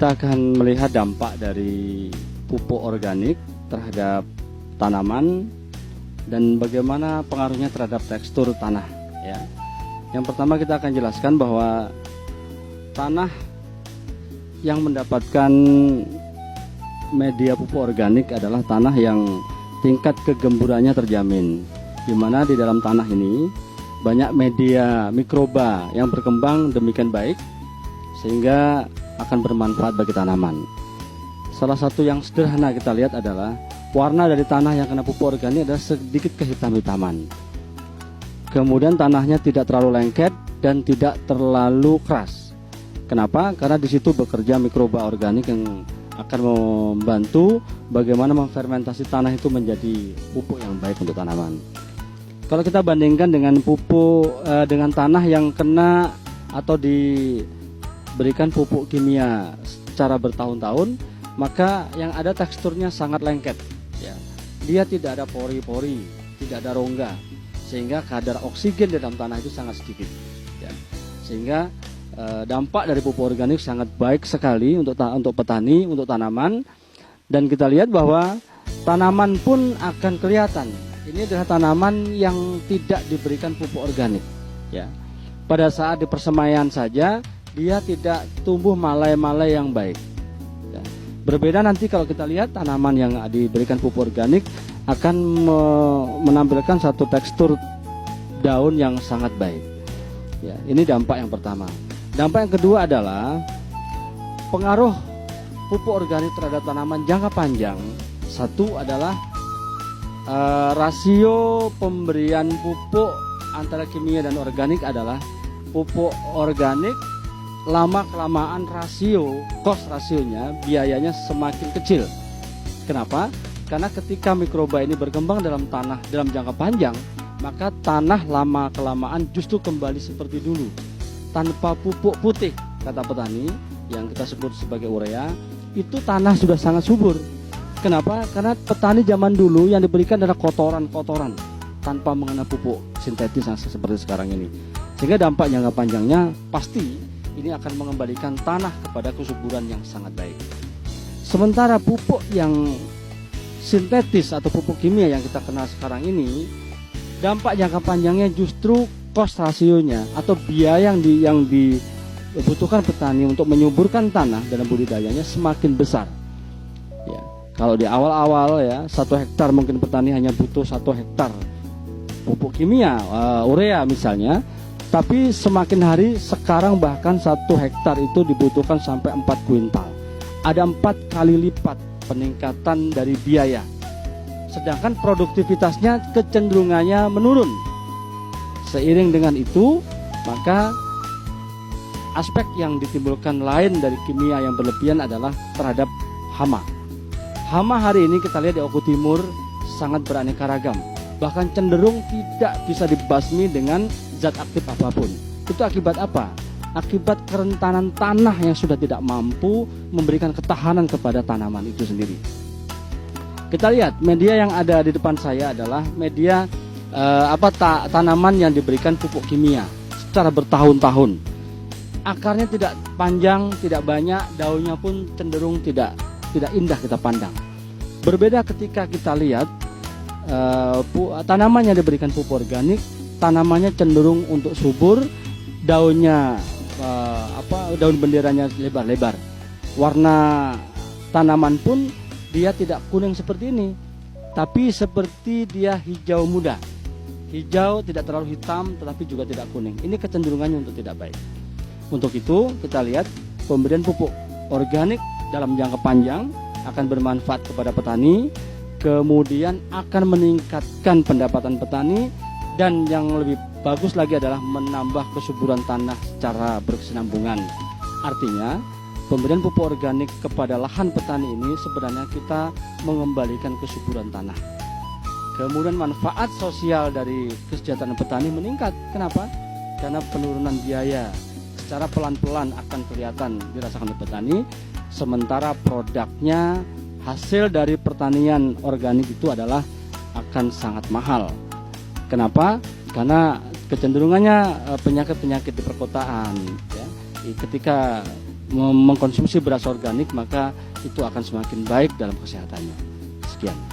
kita akan melihat dampak dari pupuk organik terhadap tanaman dan bagaimana pengaruhnya terhadap tekstur tanah ya. Yang pertama kita akan jelaskan bahwa tanah yang mendapatkan media pupuk organik adalah tanah yang tingkat kegemburannya terjamin, di mana di dalam tanah ini banyak media mikroba yang berkembang demikian baik sehingga akan bermanfaat bagi tanaman. Salah satu yang sederhana kita lihat adalah warna dari tanah yang kena pupuk organik adalah sedikit kehitam-hitaman. Kemudian tanahnya tidak terlalu lengket dan tidak terlalu keras. Kenapa? Karena di situ bekerja mikroba organik yang akan membantu bagaimana memfermentasi tanah itu menjadi pupuk yang baik untuk tanaman. Kalau kita bandingkan dengan pupuk dengan tanah yang kena atau diberikan pupuk kimia secara bertahun-tahun, maka yang ada teksturnya sangat lengket ya. Dia tidak ada pori-pori, tidak ada rongga, sehingga kadar oksigen di dalam tanah itu sangat sedikit ya. Sehingga dampak dari pupuk organik sangat baik sekali untuk petani, untuk tanaman. Dan kita lihat bahwa tanaman pun akan kelihatan. Ini adalah tanaman yang tidak diberikan pupuk organik ya. Pada saat di persemaian saja dia tidak tumbuh malai-malai yang baik ya. Berbeda nanti kalau kita lihat tanaman yang diberikan pupuk organik akan menampilkan satu tekstur daun yang sangat baik ya. Ini dampak yang pertama. Dampak yang kedua adalah pengaruh pupuk organik terhadap tanaman jangka panjang. Satu adalah rasio pemberian pupuk antara kimia dan organik adalah pupuk organik lama-kelamaan cost rasionya, biayanya semakin kecil. Kenapa? Karena ketika mikroba ini berkembang dalam tanah dalam jangka panjang, maka tanah lama-kelamaan justru kembali seperti dulu. Tanpa pupuk putih, kata petani, yang kita sebut sebagai urea, itu tanah sudah sangat subur. Kenapa? Karena petani zaman dulu yang diberikan adalah kotoran-kotoran tanpa mengenai pupuk sintetis yang seperti sekarang ini. Sehingga dampak jangka panjangnya pasti ini akan mengembalikan tanah kepada kesuburan yang sangat baik. Sementara pupuk yang sintetis atau pupuk kimia yang kita kenal sekarang ini, dampak jangka panjangnya justru cost rasionya atau biaya yang dibutuhkan petani untuk menyuburkan tanah dalam budidayanya semakin besar. Ya, kalau di awal-awal ya 1 hektar mungkin petani hanya butuh 1 hektar pupuk kimia, urea misalnya, tapi semakin hari sekarang bahkan 1 hektar itu dibutuhkan sampai 4 kuintal. Ada 4 kali lipat peningkatan dari biaya. Sedangkan produktivitasnya kecenderungannya menurun. Seiring dengan itu, maka aspek yang ditimbulkan lain dari kimia yang berlebihan adalah terhadap hama. Hama hari ini kita lihat di Oku Timur sangat beraneka ragam. Bahkan cenderung tidak bisa dibasmi dengan zat aktif apapun. Itu akibat apa? Akibat kerentanan tanah yang sudah tidak mampu memberikan ketahanan kepada tanaman itu sendiri. Kita lihat media yang ada di depan saya adalah media tanaman yang diberikan pupuk kimia secara bertahun-tahun. Akarnya tidak panjang, tidak banyak, daunnya pun cenderung tidak indah kita pandang. Berbeda ketika kita lihat tanaman yang diberikan pupuk organik, tanamannya cenderung untuk subur, daunnya daun benderanya lebar-lebar. Warna tanaman pun dia tidak kuning seperti ini, tapi seperti dia hijau muda. Hijau tidak terlalu hitam tetapi juga tidak kuning. Ini kecenderungannya untuk tidak baik. Untuk itu kita lihat pemberian pupuk organik dalam jangka panjang akan bermanfaat kepada petani, kemudian akan meningkatkan pendapatan petani, dan yang lebih bagus lagi adalah menambah kesuburan tanah secara berkesinambungan. Artinya pemberian pupuk organik kepada lahan petani ini sebenarnya kita mengembalikan kesuburan tanah. Kemudian manfaat sosial dari kesejahteraan petani meningkat. Kenapa? Karena penurunan biaya secara pelan-pelan akan kelihatan dirasakan oleh petani. Sementara produknya, hasil dari pertanian organik itu adalah akan sangat mahal. Kenapa? Karena kecenderungannya penyakit-penyakit di perkotaan ya. Ketika mengkonsumsi beras organik, maka itu akan semakin baik dalam kesehatannya. Sekian.